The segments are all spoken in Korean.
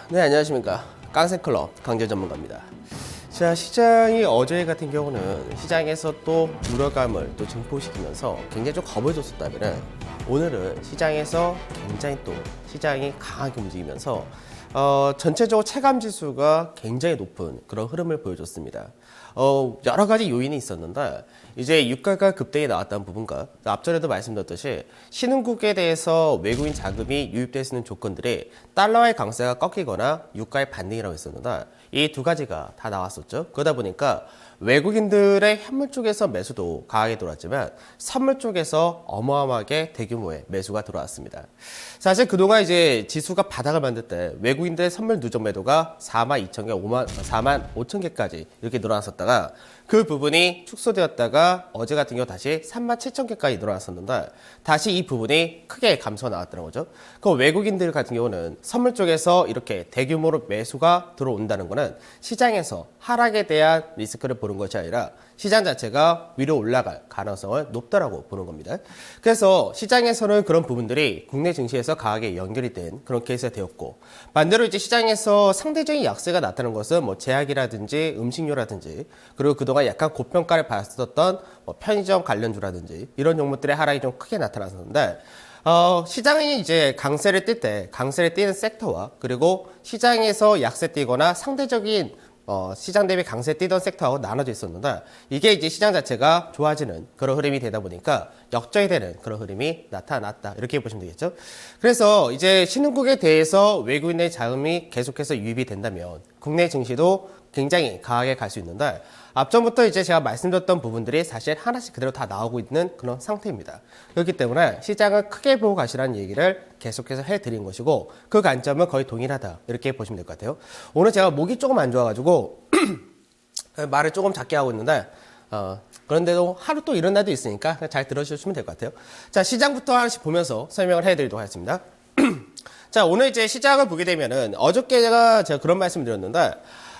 네, 안녕하십니까. 깡생클럽 강제 전문가입니다. 자, 시장이 어제 같은 경우는 시장에서 또 우려감을 또 증폭시키면서 굉장히 좀 겁을 줬었다면 오늘은 시장에서 굉장히 또 시장이 강하게 움직이면서 전체적으로 체감 지수가 굉장히 높은 그런 흐름을 보여줬습니다. 여러 가지 요인이 있었는데 이제 유가가 급등이 나왔다는 부분과 앞전에도 말씀드렸듯이 신흥국에 대해서 외국인 자금이 유입될 수 있는 조건들이 달러의 강세가 꺾이거나 유가의 반등이라고 했었는데 이 두 가지가 다 나왔었죠. 그러다 보니까 외국인들의 현물 쪽에서 매수도 강하게 들어왔지만 선물 쪽에서 어마어마하게 대규모의 매수가 들어왔습니다. 사실 그동안 이제 지수가 바닥을 만들 때 외국인들의 선물 누적 매도가 42,000개, 45,000개까지 이렇게 늘어났었다가 그 부분이 축소되었다가 어제 같은 경우 다시 37,000개까지 늘어났었는데 다시 이 부분이 크게 감소가 나왔다는 거죠. 그 외국인들 같은 경우는 선물 쪽에서 이렇게 대규모로 매수가 들어온다는 거는 시장에서 하락에 대한 리스크를 보는 것이 아니라 시장 자체가 위로 올라갈 가능성을 높다라고 보는 겁니다. 그래서 시장에서는 그런 부분들이 국내 증시에서 강하게 연결이 된 그런 케이스가 되었고 반대로 이제 시장에서 상대적인 약세가 나타나는 것은 뭐 제약이라든지 음식료라든지 그리고 그동안 약간 고평가를 받았었던 뭐 편의점 관련주라든지 이런 종목들의 하락이 좀 크게 나타났었는데 시장이 이제 강세를 띌 때 강세를 띠는 섹터와 그리고 시장에서 약세 띠거나 상대적인 시장 대비 강세 뛰던 섹터하고 나눠져 있었는데 이게 이제 시장 자체가 좋아지는 그런 흐름이 되다 보니까 역전이 되는 그런 흐름이 나타났다 이렇게 보시면 되겠죠. 그래서 이제 신흥국에 대해서 외국인의 자금이 계속해서 유입이 된다면 국내 증시도 굉장히 강하게 갈 수 있는데 앞전부터 이제 제가 말씀드렸던 부분들이 사실 하나씩 그대로 다 나오고 있는 그런 상태입니다. 그렇기 때문에 시장을 크게 보고 가시라는 얘기를 계속해서 해드린 것이고 그 관점은 거의 동일하다 이렇게 보시면 될 것 같아요. 오늘 제가 목이 조금 안 좋아가지고 말을 조금 작게 하고 있는데 그런데도 하루 또 이런 날도 있으니까 잘 들어주시면 될 것 같아요. 자, 시장부터 하나씩 보면서 설명을 해드리도록 하겠습니다. 자, 오늘 이제 시장을 보게 되면은 어저께 제가 그런 말씀을 드렸는데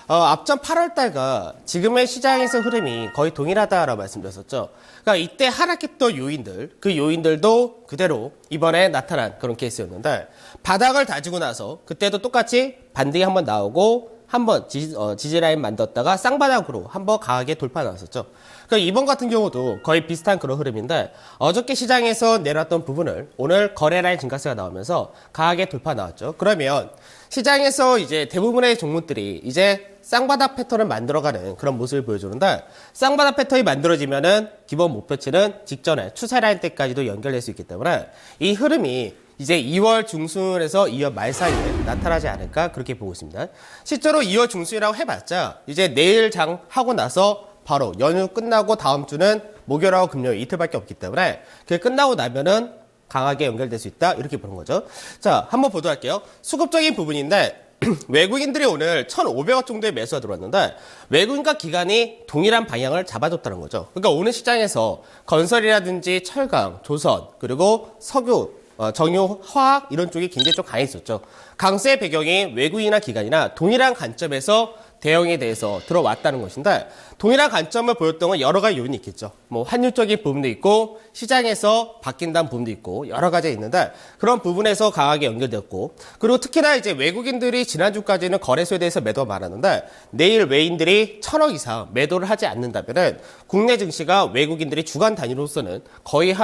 앞전 8월달과 지금의 시장에서 흐름이 거의 동일하다라고 말씀드렸었죠. 그러니까 이때 하락했던 요인들, 그 요인들도 그대로 이번에 나타난 그런 케이스였는데 바닥을 다지고 나서 그때도 똑같이 반등이 한번 나오고 한번 지지라인 만들었다가 쌍바닥으로 한번 강하게 돌파 나왔었죠. 그러니까 이번 같은 경우도 거의 비슷한 그런 흐름인데 어저께 시장에서 내려왔던 부분을 오늘 거래라인 증가세가 나오면서 강하게 돌파 나왔죠. 그러면 시장에서 이제 대부분의 종목들이 이제 쌍바닥 패턴을 만들어가는 그런 모습을 보여주는데 쌍바닥 패턴이 만들어지면은 기본 목표치는 직전에 추세라인 때까지도 연결될 수 있기 때문에 이 흐름이 이제 2월 중순에서 2월 말 사이에 나타나지 않을까 그렇게 보고 있습니다. 실제로 2월 중순이라고 해봤자 이제 내일 장 하고 나서 바로 연휴 끝나고 다음 주는 목요일하고 금요일 이틀밖에 없기 때문에 그게 끝나고 나면은 강하게 연결될 수 있다 이렇게 보는 거죠. 자, 한번 보도록 할게요. 수급적인 부분인데 외국인들이 오늘 1,500억 정도의 매수가 들어왔는데 외국인과 기관이 동일한 방향을 잡아줬다는 거죠. 그러니까 오늘 시장에서 건설이라든지 철강, 조선 그리고 석유 정유, 화학 이런 쪽이 굉장히 좀 강했었죠. 강세의 배경이 외국인이나 기관이나 동일한 관점에서 대응에 대해서 들어왔다는 것인데 동일한 관점을 보였던 건 여러 가지 요인이 있겠죠. 뭐 환율적인 부분도 있고 시장에서 바뀐다는 부분도 있고 여러 가지가 있는데 그런 부분에서 강하게 연결되었고 그리고 특히나 이제 외국인들이 지난주까지는 거래소에 대해서 매도가 많았는데 내일 외인들이 1,000억 이상 매도를 하지 않는다면은 국내 증시가 외국인들이 주간 단위로서는 거의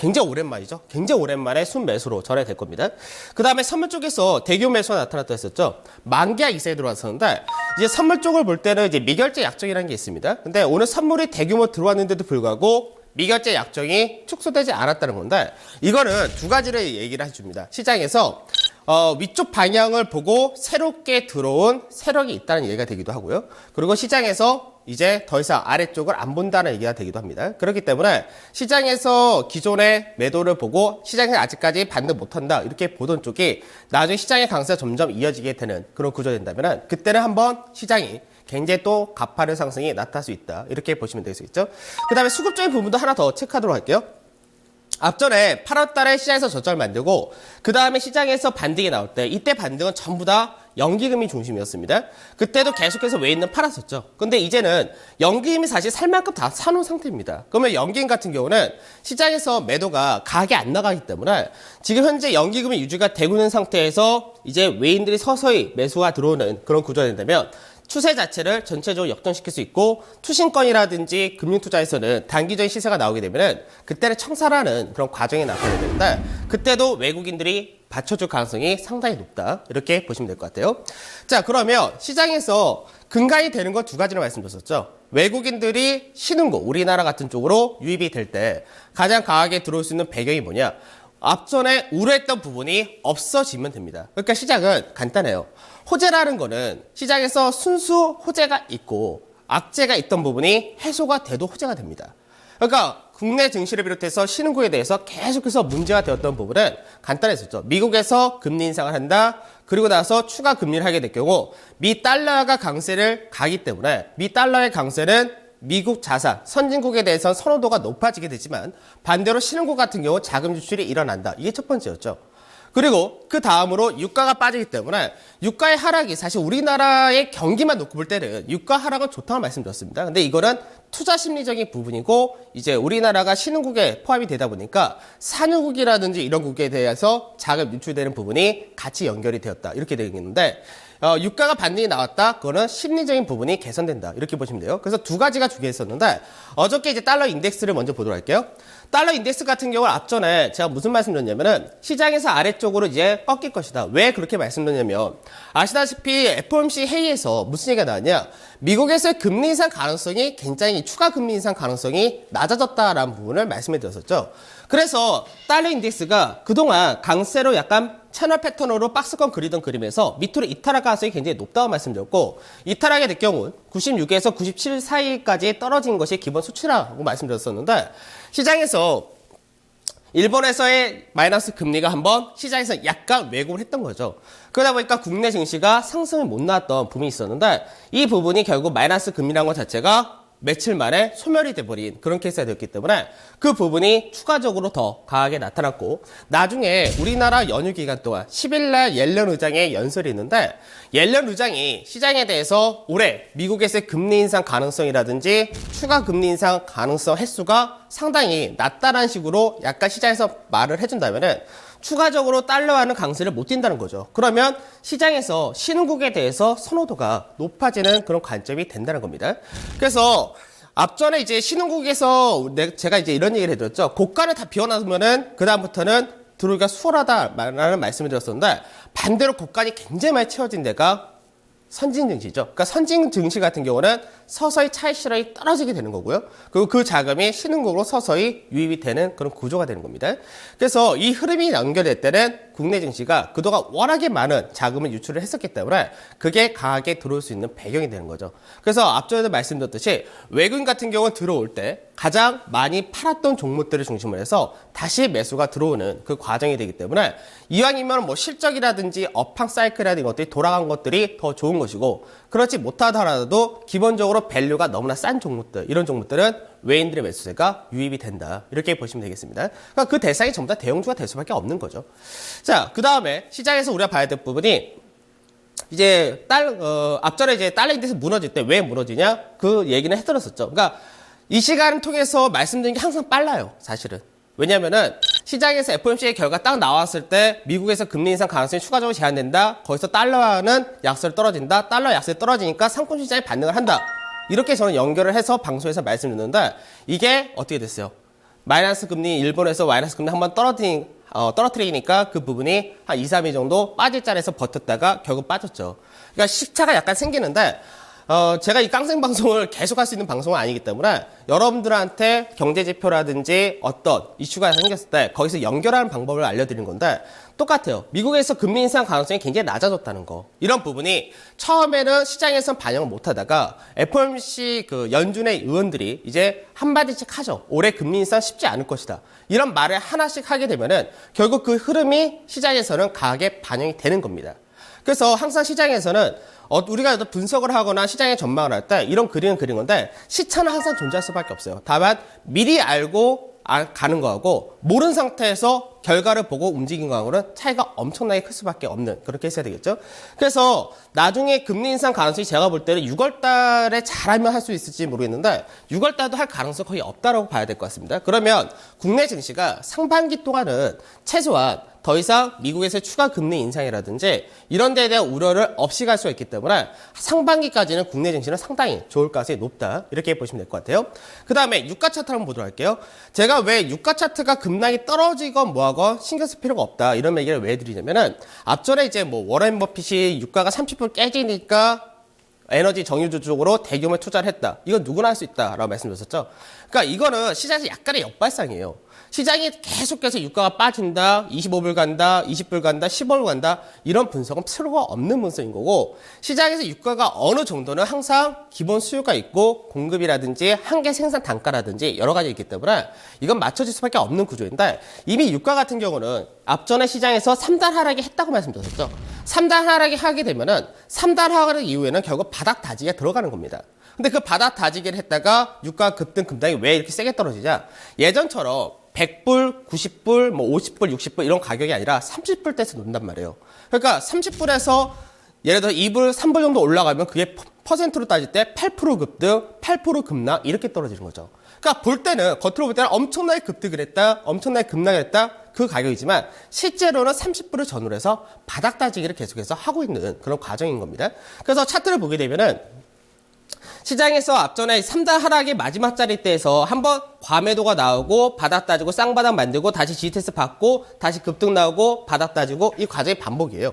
굉장히 오랜만이죠. 굉장히 오랜만에 순매수로 전환될 겁니다. 그 다음에 선물 쪽에서 대규모 매수가 나타났다 했었죠. 만기약 이사에 들어왔었는데 이제 선물 쪽을 볼 때는 이제 미결제 약정이라는 게 있습니다. 근데 오늘 선물이 대규모 들어왔는데도 불구하고 미결제 약정이 축소되지 않았다는 건데 이거는 두 가지를 얘기를 해줍니다. 시장에서 위쪽 방향을 보고 새롭게 들어온 세력이 있다는 얘기가 되기도 하고요. 그리고 시장에서 이제 더 이상 아래쪽을 안 본다는 얘기가 되기도 합니다. 그렇기 때문에 시장에서 기존의 매도를 보고 시장에서 아직까지 반등 못한다 이렇게 보던 쪽이 나중에 시장의 강세가 점점 이어지게 되는 그런 구조가 된다면 그때는 한번 시장이 굉장히 또 가파른 상승이 나타날 수 있다 이렇게 보시면 되겠죠. 그 다음에 수급적인 부분도 하나 더 체크하도록 할게요. 앞전에 8월 달에 시장에서 저점을 만들고 그 다음에 시장에서 반등이 나올 때 이때 반등은 전부 다 연기금이 중심이었습니다. 그때도 계속해서 외인은 팔았었죠. 근데 이제는 연기금이 사실 살 만큼 다 사놓은 상태입니다. 그러면 연기금 같은 경우는 시장에서 매도가 가게 안 나가기 때문에 지금 현재 연기금이 유지가 되고 있는 상태에서 이제 외인들이 서서히 매수가 들어오는 그런 구조가 된다면 추세 자체를 전체적으로 역전시킬 수 있고 투신권이라든지 금융투자에서는 단기적인 시세가 나오게 되면 그때는 청산하는 그런 과정이 나타나게 되는데 그때도 외국인들이 받쳐줄 가능성이 상당히 높다. 이렇게 보시면 될 것 같아요. 자, 그러면 시장에서 근간이 되는 건 두 가지를 말씀드렸었죠. 외국인들이 신흥국, 우리나라 같은 쪽으로 유입이 될 때 가장 강하게 들어올 수 있는 배경이 뭐냐? 앞전에 우려했던 부분이 없어지면 됩니다. 그러니까 시장은 간단해요. 호재라는 거는 시장에서 순수 호재가 있고 악재가 있던 부분이 해소가 돼도 호재가 됩니다. 그러니까 국내 증시를 비롯해서 신흥국에 대해서 계속해서 문제가 되었던 부분은 간단했었죠. 미국에서 금리 인상을 한다. 그리고 나서 추가 금리를 하게 될 경우 미 달러가 강세를 가기 때문에 미 달러의 강세는 미국 자산, 선진국에 대해서는 선호도가 높아지게 되지만 반대로 신흥국 같은 경우 자금 유출이 일어난다. 이게 첫 번째였죠. 그리고 그 다음으로 유가가 빠지기 때문에 유가의 하락이 사실 우리나라의 경기만 놓고 볼 때는 유가 하락은 좋다고 말씀드렸습니다. 근데 이거는 투자 심리적인 부분이고 이제 우리나라가 신흥국에 포함이 되다 보니까 산유국이라든지 이런 국에 대해서 자금 유출되는 부분이 같이 연결이 되었다. 이렇게 되겠는데 유가가 반등이 나왔다. 그거는 심리적인 부분이 개선된다. 이렇게 보시면 돼요. 그래서 두 가지가 중요했었는데 어저께 이제 달러 인덱스를 먼저 보도록 할게요. 달러 인덱스 같은 경우는 앞전에 제가 무슨 말씀드렸냐면은 시장에서 아래쪽으로 이제 꺾일 것이다. 왜 그렇게 말씀드렸냐면 아시다시피 FOMC 회의에서 무슨 얘기가 나왔냐? 미국에서의 금리 인상 가능성이 굉장히 추가 금리 인상 가능성이 낮아졌다라는 부분을 말씀해 드렸었죠. 그래서 달러 인덱스가 그동안 강세로 약간 채널 패턴으로 박스권 그리던 그림에서 밑으로 이탈할 가능성이 굉장히 높다고 말씀드렸고 이탈하게 될 경우 96에서 97 사이까지 떨어진 것이 기본 수치라고 말씀드렸었는데 시장에서 일본에서의 마이너스 금리가 한번 시장에서 약간 왜곡을 했던 거죠. 그러다 보니까 국내 증시가 상승을 못 나왔던 부분이 있었는데 이 부분이 결국 마이너스 금리라는 것 자체가 며칠 만에 소멸이 돼버린 그런 케이스가 되었기 때문에 그 부분이 추가적으로 더 강하게 나타났고 나중에 우리나라 연휴 기간 동안 10일날 옐런 의장의 연설이 있는데 옐런 의장이 시장에 대해서 올해 미국에서의 금리 인상 가능성이라든지 추가 금리 인상 가능성 횟수가 상당히 낮다라는 식으로 약간 시장에서 말을 해준다면은 추가적으로 달러와는 강세를 못 띈다는 거죠. 그러면 시장에서 신흥국에 대해서 선호도가 높아지는 그런 관점이 된다는 겁니다. 그래서 앞전에 이제 신흥국에서 제가 이제 이런 얘기를 해드렸죠. 고가를 다 비워놔두면은 그다음부터는 들어오기가 수월하다라는 말씀을 드렸었는데 반대로 고가가 굉장히 많이 채워진 데가 선진 증시죠. 그러니까 선진 증시 같은 경우는 서서히 차익 실현이 떨어지게 되는 거고요. 그리고 그 자금이 신흥국으로 서서히 유입이 되는 그런 구조가 되는 겁니다. 그래서 이 흐름이 연결될 때는 국내 증시가 그동안 워낙에 많은 자금을 유출을 했었기 때문에 그게 강하게 들어올 수 있는 배경이 되는 거죠. 그래서 앞전에도 말씀드렸듯이 외국인 같은 경우는 들어올 때 가장 많이 팔았던 종목들을 중심으로 해서 다시 매수가 들어오는 그 과정이 되기 때문에 이왕이면 뭐 실적이라든지 업황 사이클이라든지 것들이 돌아간 것들이 더 좋은 것이고 그렇지 못하더라도 기본적으로 밸류가 너무나 싼 종목들 이런 종목들은 외인들의 매수세가 유입이 된다 이렇게 보시면 되겠습니다. 그러니까 그 대상이 전부 다 대형주가 될 수밖에 없는 거죠. 자, 그 다음에 시장에서 우리가 봐야 될 부분이 이제 앞전에 이제 달러 인덱스 무너질 때 왜 무너지냐 그 얘기는 해드렸었죠. 그러니까 이 시간을 통해서 말씀드린 게 항상 빨라요, 사실은. 왜냐면은 시장에서 FOMC의 결과 딱 나왔을 때 미국에서 금리 인상 가능성이 추가적으로 제한된다. 거기서 달러와는 약세로 떨어진다. 달러 약세 떨어지니까 상품 시장이 반등을 한다. 이렇게 저는 연결을 해서 방송에서 말씀드렸는데 이게 어떻게 됐어요? 마이너스 금리 일본에서 마이너스 금리 한번 떨어뜨리니까 그 부분이 한 2, 3일 정도 빠질 자리에서 버텼다가 결국 빠졌죠. 그러니까 시차가 약간 생기는데 제가 이 깡생 방송을 계속 할 수 있는 방송은 아니기 때문에 여러분들한테 경제지표라든지 어떤 이슈가 생겼을 때 거기서 연결하는 방법을 알려드리는 건데 똑같아요. 미국에서 금리 인상 가능성이 굉장히 낮아졌다는 거. 이런 부분이 처음에는 시장에서 반영을 못 하다가 FOMC 그 연준의 의원들이 이제 한마디씩 하죠. 올해 금리 인상 쉽지 않을 것이다. 이런 말을 하나씩 하게 되면은 결국 그 흐름이 시장에서는 강하게 반영이 되는 겁니다. 그래서 항상 시장에서는 우리가 분석을 하거나 시장에 전망을 할 때 이런 그림은 그린 건데 시차는 항상 존재할 수밖에 없어요. 다만 미리 알고 가는 거하고 모르는 상태에서 결과를 보고 움직인 거하고는 차이가 엄청나게 클 수밖에 없는 그렇게 했어야 되겠죠. 그래서 나중에 금리 인상 가능성이 제가 볼 때는 6월 달에 잘하면 할 수 있을지 모르겠는데 6월 달도 할 가능성 거의 없다라고 봐야 될 것 같습니다. 그러면 국내 증시가 상반기 동안은 최소한 더 이상 미국에서의 추가 금리 인상이라든지 이런 데에 대한 우려를 없이 갈 수가 있기 때문에 상반기까지는 국내 증시는 상당히 좋을 가능성이 높다. 이렇게 보시면 될 것 같아요. 그 다음에 유가 차트 한번 보도록 할게요. 제가 왜 유가 차트가 급락이 떨어지건 뭐하건 신경 쓸 필요가 없다. 이런 얘기를 왜 드리냐면은 앞전에 이제 뭐 워렌 버핏이 유가가 30% 깨지니까 에너지 정유주 쪽으로 대규모 투자를 했다. 이건 누구나 할 수 있다라고 말씀드렸었죠. 그러니까 이거는 시장에서 약간의 역발상이에요. 시장이 계속해서 유가가 빠진다, 25불 간다, 20불 간다, 15불 간다 이런 분석은 필요가 없는 분석인 거고 시장에서 유가가 어느 정도는 항상 기본 수요가 있고 공급이라든지 한계 생산 단가라든지 여러 가지 있기 때문에 이건 맞춰질 수밖에 없는 구조인데 이미 유가 같은 경우는 앞전에 시장에서 3단 하락이 했다고 말씀드렸었죠. 3단 하락이 하게 되면은 3단 하락 이후에는 결국 바닥 다지기가 들어가는 겁니다. 근데 그 바닥 다지기를 했다가 유가 급등 급락이 왜 이렇게 세게 떨어지냐? 예전처럼 100불, 90불, 뭐 50불, 60불 이런 가격이 아니라 30불대에서 논단 말이에요. 그러니까 30불에서 예를 들어 2불, 3불 정도 올라가면 그게 퍼센트로 따질 때 8% 급등, 8% 급락 이렇게 떨어지는 거죠. 그러니까 볼 때는 겉으로 볼 때는 엄청나게 급등을 했다, 엄청나게 급락을 했다 그 가격이지만 실제로는 30불을 전후로 해서 바닥 다지기를 계속해서 하고 있는 그런 과정인 겁니다. 그래서 차트를 보게 되면은 시장에서 앞전에 3단 하락의 마지막 자리 때에서 한번 과매도가 나오고 바닥 따지고 쌍바닥 만들고 다시 G테스트 받고 다시 급등 나오고 바닥 따지고 이 과정이 반복이에요.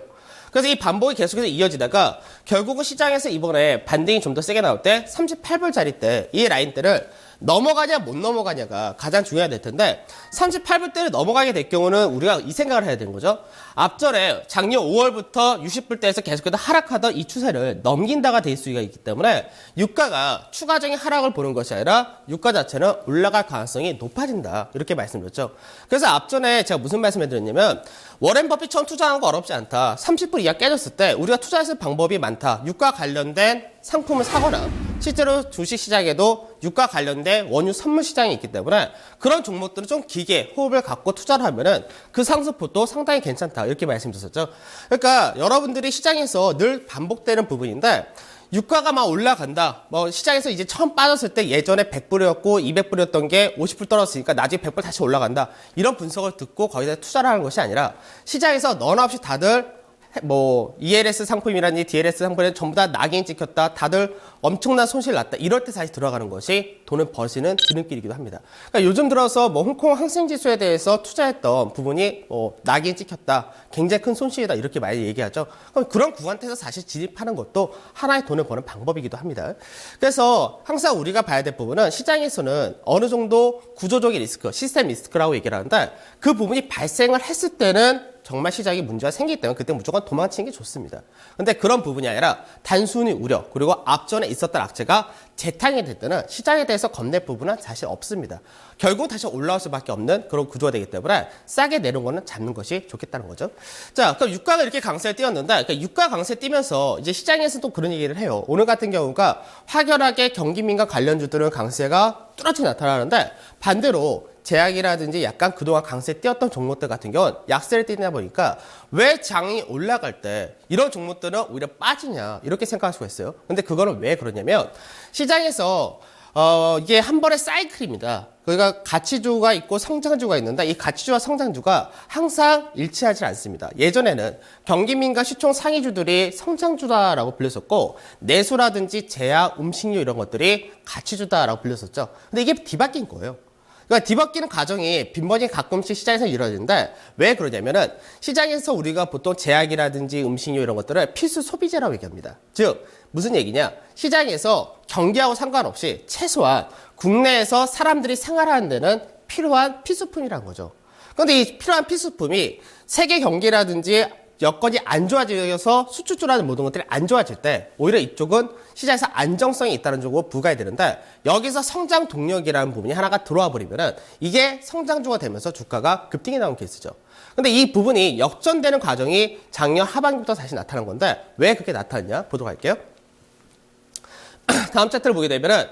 그래서 이 반복이 계속해서 이어지다가 결국은 시장에서 이번에 반등이 좀 더 세게 나올 때 38불 자리 때 이 라인대를 넘어가냐 못 넘어가냐가 가장 중요해야 될 텐데 38불대를 넘어가게 될 경우는 우리가 이 생각을 해야 되는 거죠. 앞전에 작년 5월부터 60불대에서 계속해서 하락하던 이 추세를 넘긴다가 될 수가 있기 때문에 유가가 추가적인 하락을 보는 것이 아니라 유가 자체는 올라갈 가능성이 높아진다. 이렇게 말씀드렸죠. 그래서 앞전에 제가 무슨 말씀을 드렸냐면 워렌 버핏 처음 투자하는 거 어렵지 않다. 30불 이하 깨졌을 때 우리가 투자했을 방법이 많다. 유가 관련된 상품을 사거나 실제로 주식시장에도 유가 관련된 원유 선물 시장이 있기 때문에 그런 종목들은 좀 길게 호흡을 갖고 투자를 하면은 그 상승폭도 상당히 괜찮다. 이렇게 말씀드렸었죠. 그러니까 여러분들이 시장에서 늘 반복되는 부분인데 유가가 막 올라간다. 뭐 시장에서 이제 처음 빠졌을 때 예전에 100불이었고 200불이었던 게 50불 떨어졌으니까 나중에 100불 다시 올라간다. 이런 분석을 듣고 거기다 투자를 하는 것이 아니라 시장에서 너나 없이 다들 뭐 ELS 상품이라니 DLS 상품이 전부 다 낙인 찍혔다. 다들 엄청난 손실 났다. 이럴 때 다시 들어가는 것이 돈을 버시는 지름길이기도 합니다. 그러니까 요즘 들어서 뭐 홍콩 항생지수에 대해서 투자했던 부분이 뭐 낙인 찍혔다. 굉장히 큰 손실이다. 이렇게 많이 얘기하죠. 그럼 그런 구간에서 사실 진입하는 것도 하나의 돈을 버는 방법이기도 합니다. 그래서 항상 우리가 봐야 될 부분은 시장에서는 어느 정도 구조적인 리스크, 시스템 리스크라고 얘기를 하는데 그 부분이 발생을 했을 때는 정말 시장에 문제가 생기기 때문에 그때 무조건 도망치는 게 좋습니다. 근데 그런 부분이 아니라 단순히 우려 그리고 앞전에 있었던 악재가 재탕이 될 때는 시장에 대해서 겁낼 부분은 사실 없습니다. 결국 다시 올라올 수밖에 없는 그런 구조가 되기 때문에 싸게 내려온 거는 잡는 것이 좋겠다는 거죠. 자, 그럼 유가가 이렇게 강세를 띄었는데 그러니까 유가 강세 띄면서 이제 시장에서 또 그런 얘기를 해요. 오늘 같은 경우가 확연하게 경기민감 관련주들은 강세가 뚜렷이 나타나는데 반대로 제약이라든지 약간 그동안 강세 띄었던 종목들 같은 경우는 약세를 띄다 보니까 왜 장이 올라갈 때 이런 종목들은 오히려 빠지냐 이렇게 생각할 수가 있어요. 근데 그거는 왜 그러냐면 시장에서 이게 한 번의 사이클입니다. 그러니까 가치주가 있고 성장주가 있는데 이 가치주와 성장주가 항상 일치하지 않습니다. 예전에는 경기민감 시총 상위주들이 성장주다라고 불렸었고 내수라든지 제약, 음식료 이런 것들이 가치주다라고 불렸었죠. 근데 이게 뒤바뀐 거예요. 그러니까 뒤바뀌는 과정이 빈번히 가끔씩 시장에서 이루어지는데 왜 그러냐면은 시장에서 우리가 보통 제약이라든지 음식료 이런 것들을 필수 소비재라고 얘기합니다. 즉 무슨 얘기냐? 시장에서 경기하고 상관없이 최소한 국내에서 사람들이 생활하는 데는 필요한 필수품이라는 거죠. 그런데 이 필요한 필수품이 세계 경기라든지 여건이 안 좋아져서 수출주라는 모든 것들이 안 좋아질 때 오히려 이쪽은 시장에서 안정성이 있다는 쪽으로 부과해야 되는데 여기서 성장 동력이라는 부분이 하나가 들어와 버리면은 이게 성장주가 되면서 주가가 급등이 나온 케이스죠. 근데 이 부분이 역전되는 과정이 작년 하반기부터 다시 나타난 건데 왜 그렇게 나타났냐 보도록 할게요. 다음 차트를 보게 되면은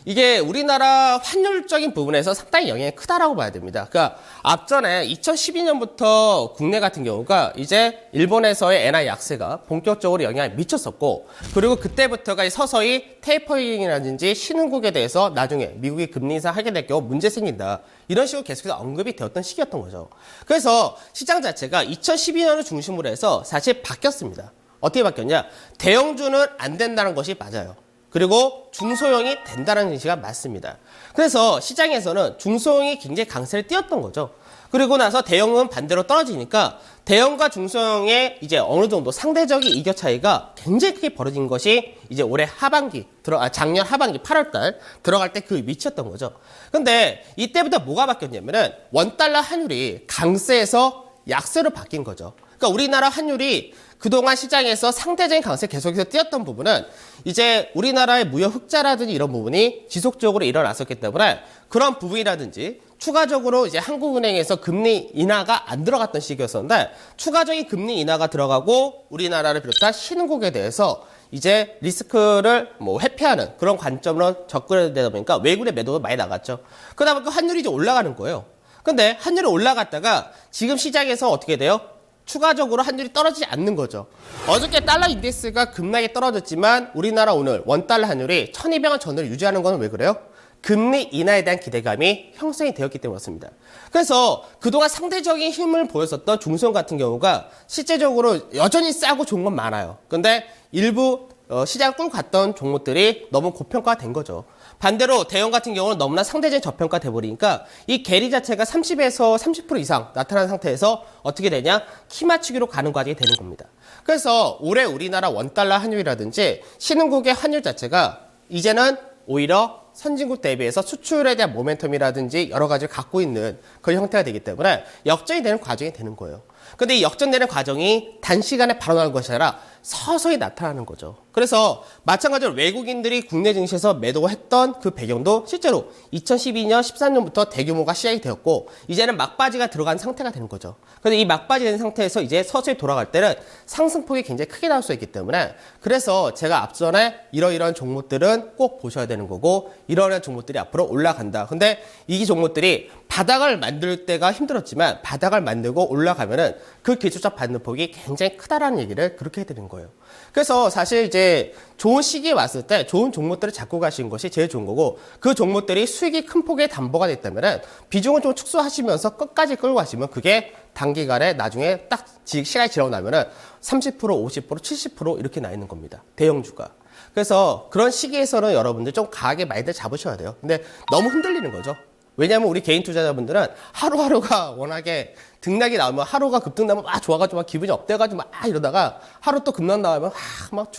이게 우리나라 환율적인 부분에서 상당히 영향이 크다라고 봐야 됩니다. 그러니까 앞전에 2012년부터 국내 같은 경우가 이제 일본에서의 엔화 약세가 본격적으로 영향을 미쳤었고, 그리고 그때부터가 서서히 테이퍼링이라든지 신흥국에 대해서 나중에 미국이 금리 인상하게 될 경우 문제 생긴다, 이런 식으로 계속해서 언급이 되었던 시기였던 거죠. 그래서 시장 자체가 2012년을 중심으로 해서 사실 바뀌었습니다. 어떻게 바뀌었냐? 대형주는 안 된다는 것이 맞아요. 그리고 중소형이 된다는 증시가 맞습니다. 그래서 시장에서는 중소형이 굉장히 강세를 띄었던 거죠. 그리고 나서 대형은 반대로 떨어지니까 대형과 중소형의 이제 어느 정도 상대적인 이격 차이가 굉장히 크게 벌어진 것이 이제 올해 하반기, 작년 하반기 8월달 들어갈 때 그 위치였던 거죠. 근데 이때부터 뭐가 바뀌었냐면은 원달러 환율이 강세에서 약세로 바뀐 거죠. 그러니까 우리나라 환율이 그동안 시장에서 상대적인 강세 계속해서 띄었던 부분은 이제 우리나라의 무역 흑자라든지 이런 부분이 지속적으로 일어났었기 때문에 그런 부분이라든지 추가적으로 이제 한국은행에서 금리 인하가 안 들어갔던 시기였었는데, 추가적인 금리 인하가 들어가고 우리나라를 비롯한 신흥국에 대해서 이제 리스크를 뭐 회피하는 그런 관점으로 접근되다 보니까 외국의 매도가 많이 나갔죠. 그러다 보니까 환율이 이제 올라가는 거예요. 근데 환율이 올라갔다가 지금 시장에서 어떻게 돼요? 추가적으로 환율이 떨어지지 않는 거죠. 어저께 달러 인덱스가 급락에 떨어졌지만 우리나라 오늘 원달러 환율이 1200원 전후를 유지하는 건 왜 그래요? 금리 인하에 대한 기대감이 형성이 되었기 때문에 그렇습니다. 그래서 그동안 상대적인 힘을 보였었던 중소형 같은 경우가 실제적으로 여전히 싸고 좋은 건 많아요. 근데 일부 시장 끌고 갔던 종목들이 너무 고평가된 거죠. 반대로 대형 같은 경우는 너무나 상대적인 저평가 돼버리니까 이 괴리 자체가 30에서 30% 이상 나타난 상태에서 어떻게 되냐? 키 맞추기로 가는 과정이 되는 겁니다. 그래서 올해 우리나라 원달러 환율이라든지 신흥국의 환율 자체가 이제는 오히려 선진국 대비해서 수출에 대한 모멘텀이라든지 여러 가지를 갖고 있는 그런 형태가 되기 때문에 역전이 되는 과정이 되는 거예요. 근데 이 역전되는 과정이 단시간에 바로 나오는 것이 아니라 서서히 나타나는 거죠. 그래서 마찬가지로 외국인들이 국내 증시에서 매도를 했던 그 배경도 실제로 2012년, 13년부터 대규모가 시작이 되었고 이제는 막바지가 들어간 상태가 되는 거죠. 그런데 이 막바지 된 상태에서 이제 서서히 돌아갈 때는 상승폭이 굉장히 크게 나올 수 있기 때문에, 그래서 제가 앞전에 이러이러한 종목들은 꼭 보셔야 되는 거고 이러이러한 종목들이 앞으로 올라간다. 근데 이 종목들이 바닥을 만들 때가 힘들었지만 바닥을 만들고 올라가면은 그 기술적 반등폭이 굉장히 크다라는 얘기를 그렇게 해드리는 거예요. 그래서 사실 이제 좋은 시기에 왔을 때 좋은 종목들을 잡고 가시는 것이 제일 좋은 거고, 그 종목들이 수익이 큰 폭의 담보가 됐다면은 비중을 좀 축소하시면서 끝까지 끌고 가시면 그게 단기간에 나중에 딱 시간이 지나고 나면은 30%, 50%, 70% 이렇게 나 있는 겁니다. 대형주가. 그래서 그런 시기에서는 여러분들 좀 강하게 마인드 잡으셔야 돼요. 근데 너무 흔들리는 거죠. 왜냐하면 우리 개인 투자자분들은 하루하루가 워낙에 등락이 나오면 하루가 급등 나면 막 좋아가지고 막 기분이 업돼가지고 막 이러다가 하루 또 급락 나오면 막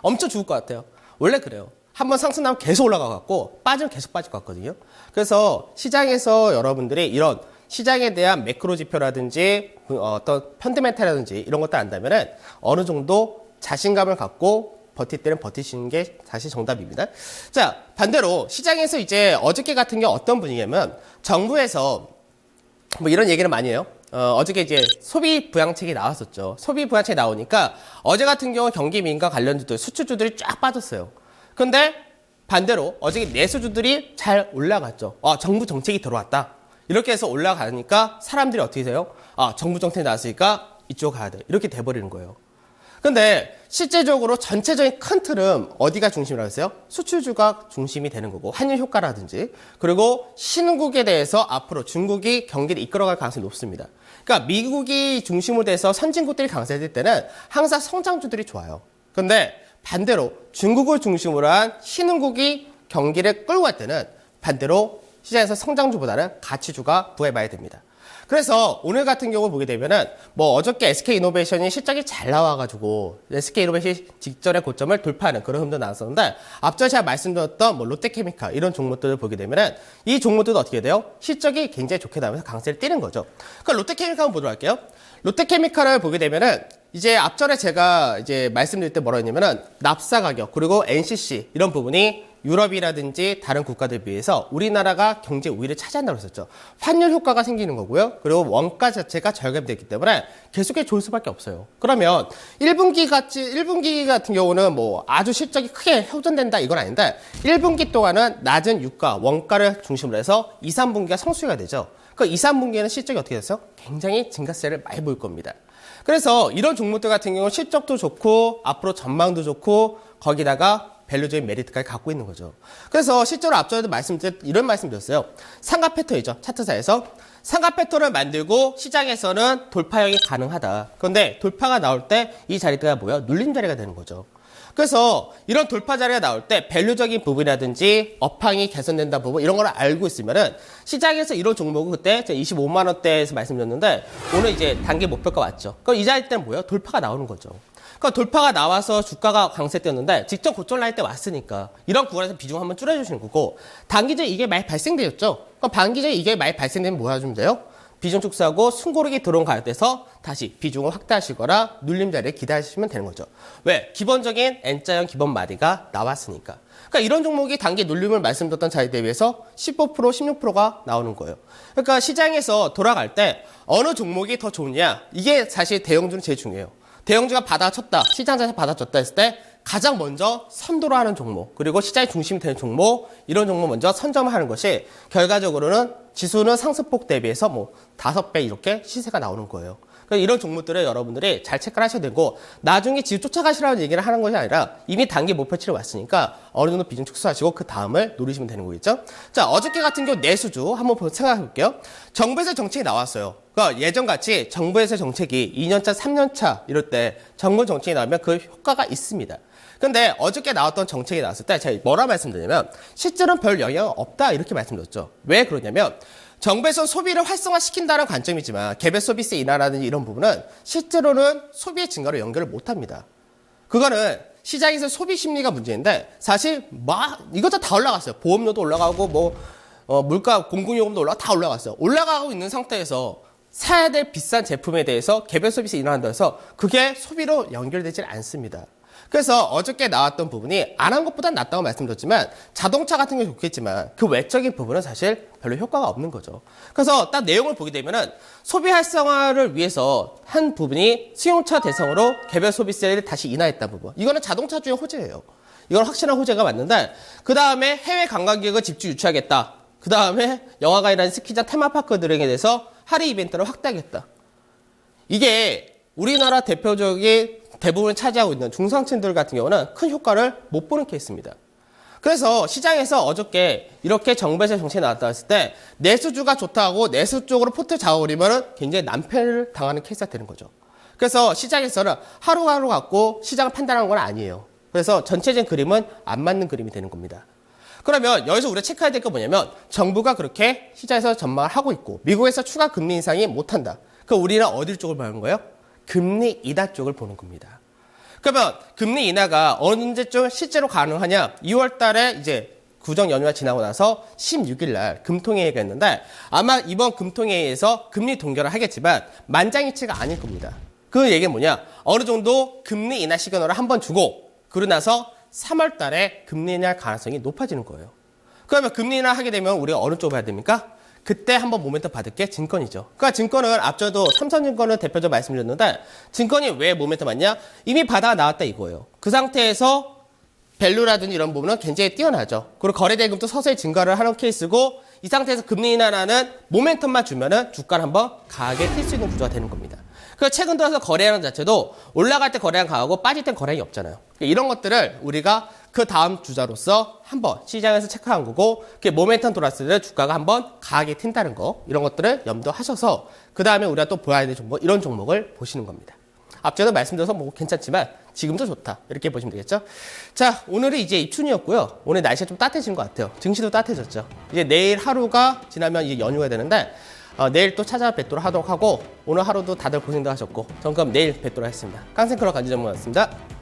엄청 죽을 것 같아요. 원래 그래요. 한번 상승 나면 계속 올라가갖고 빠지면 계속 빠질 것 같거든요. 그래서 시장에서 여러분들이 이런 시장에 대한 매크로 지표라든지 어떤 펀드멘탈이라든지 이런 것도 안다면은 어느 정도 자신감을 갖고 버틸 때는 버티시는 게 사실 정답입니다. 자, 반대로 시장에서 이제 어저께 같은 경우 어떤 분위기냐면 정부에서 뭐 이런 얘기를 많이 해요. 어저께 이제 소비 부양책이 나왔었죠. 소비 부양책이 나오니까 어제 같은 경우 경기 민감 관련주들, 수출주들이 쫙 빠졌어요. 근데 반대로 어저께 내수주들이 잘 올라갔죠. 정부 정책이 들어왔다. 이렇게 해서 올라가니까 사람들이 어떻게 돼요? 정부 정책이 나왔으니까 이쪽 가야 돼. 이렇게 돼버리는 거예요. 근데 실제적으로 전체적인 큰 틀은 어디가 중심이라고 했어요? 수출주가 중심이 되는 거고, 환율 효과라든지, 그리고 신흥국에 대해서 앞으로 중국이 경기를 이끌어갈 가능성이 높습니다. 그러니까 미국이 중심으로 돼서 선진국들이 강세될 때는 항상 성장주들이 좋아요. 근데 반대로 중국을 중심으로 한 신흥국이 경기를 끌고 갈 때는 반대로 시장에서 성장주보다는 가치주가 부해봐야 됩니다. 그래서 오늘 같은 경우 보게 되면은 뭐 어저께 SK이노베이션이 실적이 잘 나와가지고 SK이노베이션이 직전의 고점을 돌파하는 그런 흐름도 나왔었는데, 앞서 제가 말씀드렸던 뭐 롯데케미칼 이런 종목들을 보게 되면은 이 종목들도 어떻게 돼요? 실적이 굉장히 좋게 나오면서 강세를 띠는 거죠. 그러니까 롯데케미칼 한번 보도록 할게요. 롯데케미칼을 보게 되면은 이제 앞전에 제가 이제 말씀드릴 때 뭐라 했냐면은 납사 가격 그리고 NCC 이런 부분이 유럽이라든지 다른 국가들 비해서 우리나라가 경제 우위를 차지한다고 했었죠. 환율 효과가 생기는 거고요. 그리고 원가 자체가 절감이 됐기 때문에 계속해서 좋을 수밖에 없어요. 그러면 1분기 같은 경우는 뭐 아주 실적이 크게 호전된다 이건 아닌데 1분기 동안은 낮은 유가, 원가를 중심으로 해서 2, 3분기가 성수기가 되죠. 그 2, 3분기에는 실적이 어떻게 됐어요? 굉장히 증가세를 많이 보일 겁니다. 그래서 이런 종목들 같은 경우는 실적도 좋고 앞으로 전망도 좋고 거기다가 밸류적인 메리트까지 갖고 있는 거죠. 그래서 실제로 앞전에도 이런 말씀드렸어요. 삼각 패턴이죠. 차트사에서. 삼각 패턴을 만들고 시장에서는 돌파형이 가능하다. 그런데 돌파가 나올 때 이 자리가 뭐야? 눌림 자리가 되는 거죠. 그래서 이런 돌파 자리가 나올 때 밸류적인 부분이라든지 업황이 개선된다 부분 이런 걸 알고 있으면은 시장에서 이런 종목은 그때 25만 원대에서 말씀드렸는데 오늘 이제 단기 목표가 왔죠. 그럼 이 자리 때는 뭐예요? 돌파가 나오는 거죠. 그러니까 돌파가 나와서 주가가 강세되었는데 직전 고점 라인 때 왔으니까 이런 구간에서 비중 한번 줄여주시는 거고 단기적으로 이게 많이 발생되었죠. 그럼 단기적으로 이게 많이 발생되면 뭐 해주면 돼요? 비중 축소하고 숨고르기 들어온 가격대에서 다시 비중을 확대하시거나 눌림 자리에 기다리시면 되는 거죠. 왜? 기본적인 N자형 기본 마디가 나왔으니까. 그러니까 이런 종목이 단기 눌림을 말씀드렸던 자리에 대비해서 15%, 16%가 나오는 거예요. 그러니까 시장에서 돌아갈 때 어느 종목이 더 좋냐? 이게 사실 대형주는 제일 중요해요. 대형주가 받아쳤다, 시장 자체 받아쳤다 했을 때 가장 먼저 선도를 하는 종목, 그리고 시장의 중심이 되는 종목, 이런 종목 먼저 선점하는 것이 결과적으로는 지수는 상승폭 대비해서 뭐 5배 이렇게 시세가 나오는 거예요. 그러니까 이런 종목들을 여러분들이 잘 체크를 하셔야 되고 나중에 지수 쫓아가시라는 얘기를 하는 것이 아니라 이미 단기 목표치를 왔으니까 어느 정도 비중 축소하시고 그 다음을 노리시면 되는 거겠죠. 자, 어저께 같은 경우 내수주 한번 생각해 볼게요. 정부에서 정책이 나왔어요. 그러니까 예전같이 정부에서 정책이 2년차, 3년차 이럴 때 정부 정책이 나오면 그 효과가 있습니다. 근데 어저께 나왔던 정책이 나왔을 때 제가 뭐라 말씀드리냐면 실제로는 별 영향 없다 이렇게 말씀드렸죠. 왜 그러냐면 정부에서 소비를 활성화시킨다는 관점이지만 개별 서비스 인하라든지 이런 부분은 실제로는 소비의 증가로 연결을 못합니다. 그거는 시장에서 소비 심리가 문제인데 사실 이것도 다 올라갔어요. 보험료도 올라가고 물가 공공요금도 다 올라갔어요. 올라가고 있는 상태에서 사야 될 비싼 제품에 대해서 개별 서비스 인하한다 해서 그게 소비로 연결되질 않습니다. 그래서 어저께 나왔던 부분이 안 한 것보단 낫다고 말씀드렸지만 자동차 같은 게 좋겠지만 그 외적인 부분은 사실 별로 효과가 없는 거죠. 그래서 딱 내용을 보게 되면은 소비 활성화를 위해서 한 부분이 승용차 대상으로 개별 소비세를 다시 인하했다 부분. 이거는 자동차주의 호재예요. 이건 확실한 호재가 맞는데 그 다음에 해외 관광객을 집중 유치하겠다. 그 다음에 영화관이라는 스키장 테마파크 등에 대해서 할인 이벤트를 확대하겠다. 이게 우리나라 대표적인 대부분을 차지하고 있는 중상층들 같은 경우는 큰 효과를 못 보는 케이스입니다. 그래서 시장에서 어저께 이렇게 정부에서 정책이 나왔다 했을 때 내수주가 좋다고 내수 쪽으로 포트 잡아버리면 굉장히 난패를 당하는 케이스가 되는 거죠. 그래서 시장에서는 하루하루 갖고 시장을 판단하는 건 아니에요. 그래서 전체적인 그림은 안 맞는 그림이 되는 겁니다. 그러면 여기서 우리가 체크해야 될 게 뭐냐면 정부가 그렇게 시장에서 전망을 하고 있고 미국에서 추가 금리 인상이 못한다. 그럼 우리는 어딜 쪽을 보는 거예요? 금리 인하 쪽을 보는 겁니다. 그러면 금리 인하가 언제쯤 실제로 가능하냐? 2월 달에 이제 구정 연휴가 지나고 나서 16일 날 금통회의가 있는데 아마 이번 금통회의에서 금리 동결을 하겠지만 만장일치가 아닐 겁니다. 그 얘기는 뭐냐? 어느 정도 금리 인하 시그널을 한번 주고 그러고 나서 3월 달에 금리 인하 가능성이 높아지는 거예요. 그러면 금리 인하 하게 되면 우리가 어느 쪽을 봐야 됩니까? 그때 한번 모멘텀 받을 게 증권이죠. 그러니까 증권은 앞서도 삼성증권을 대표적으로 말씀드렸는데 증권이 왜 모멘텀 받냐? 이미 바다가 나왔다 이거예요. 그 상태에서 밸류라든지 이런 부분은 굉장히 뛰어나죠. 그리고 거래대금도 서서히 증가를 하는 케이스고 이 상태에서 금리 인하라는 모멘텀만 주면은 주가를 한번 강하게 튈 수 있는 구조가 되는 겁니다. 그 최근 들어서 거래량 자체도 올라갈 때 거래량 강하고 빠질 땐 거래량이 없잖아요. 이런 것들을 우리가 그 다음 주자로서 한번 시장에서 체크한 거고 모멘텀 돌았을 때 주가가 한번 강하게 튄다는 거 이런 것들을 염두하셔서 그 다음에 우리가 또 보아야 될 종목 이런 종목을 보시는 겁니다. 앞전에 말씀드려서 뭐 괜찮지만 지금도 좋다 이렇게 보시면 되겠죠. 자, 오늘은 이제 입춘이었고요. 오늘 날씨가 좀 따뜻해진 것 같아요. 증시도 따뜻해졌죠. 이제 내일 하루가 지나면 이제 연휴가 되는데 내일 또 찾아뵙도록 하도록 하고 오늘 하루도 다들 고생도 하셨고 전 그럼 내일 뵙도록 하겠습니다. 깡생크러 간지전문이었습니다.